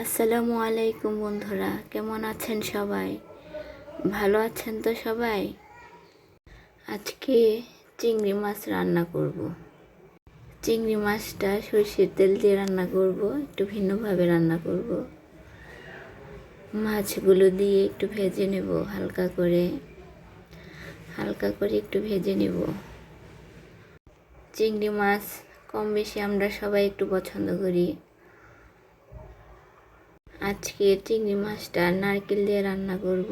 আসসালামু আলাইকুম বন্ধুরা, কেমন আছেন সবাই? ভালো আছেন তো সবাই? আজকে চিংড়ি মাছ রান্না করব। চিংড়ি মাছটা সরষের তেল দিয়ে রান্না করব, একটু ভিন্নভাবে রান্না করব। মাছগুলো দিয়ে একটু ভেজে নেব, হালকা করে একটু ভেজে নেব। চিংড়ি মাছ কম বেশি আমরা সবাই একটু পছন্দ করি। আজকে চিংড়ি মাছটা নারকেল দিয়ে রান্না করব।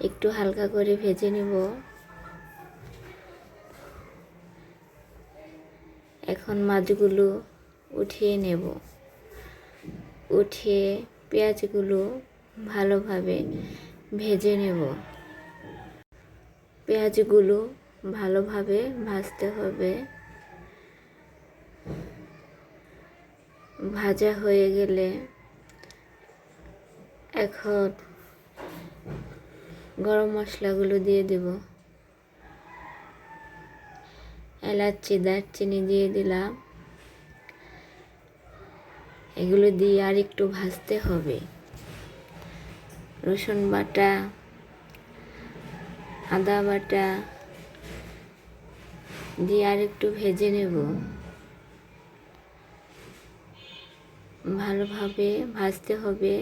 একটু হালকা করে ভেজে নেব। এখন মাছগুলো উঠিয়ে নেব। উঠিয়ে পেঁয়াজগুলো ভালোভাবে ভেজে নেব। পেঁয়াজগুলো ভালোভাবে ভাজতে হবে। ভাজা হয়ে গেলে এখন গরম মশলাগুলো দিয়ে দেব। এলাচি, দারচিনি দিয়ে দিলাম। এগুলো দিয়ে আর একটু ভাজতে হবে। রসুন বাটা, আদা বাটা দিয়ে আর একটু ভেজে নেব। ভালোভাবে ভাজতে হবে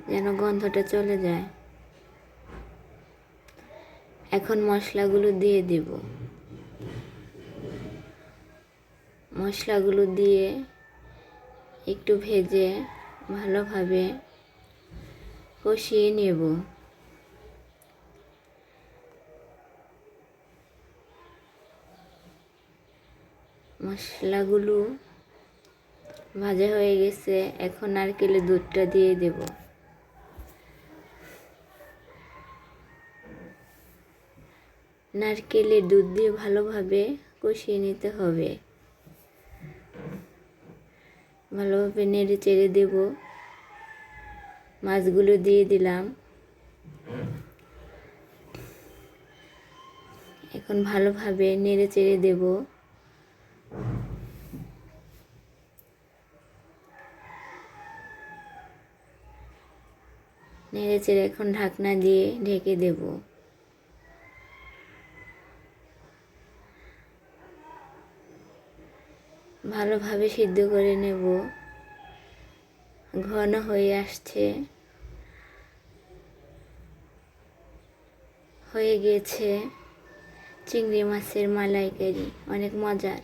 যেন গন্ধটা চলে যায়। এখন মশলাগুলো দিয়ে দেব। মশলাগুলো দিয়ে একটু ভেজে ভালোভাবে কষিয়ে নেব। মশলাগুলো ভাজা হয়ে গেছে, এখন নারকেলের দুধটা দিয়ে দেব। নারকেলের দুধ দিয়ে ভালোভাবে কষিয়ে নিতে হবে। ভালোভাবে নেড়ে চেড়ে দেব। মাছগুলো দিয়ে দিলাম। এখন ভালোভাবে নেড়ে চেড়ে দেব। নেড়ে চেড়ে এখন ঢাকনা দিয়ে ঢেকে দেব। ভালোভাবে সিদ্ধ করে নেব। ঘন হয়ে আসছে, হয়ে গেছে চিংড়ি মাছের মালাইকারি, অনেক মজার।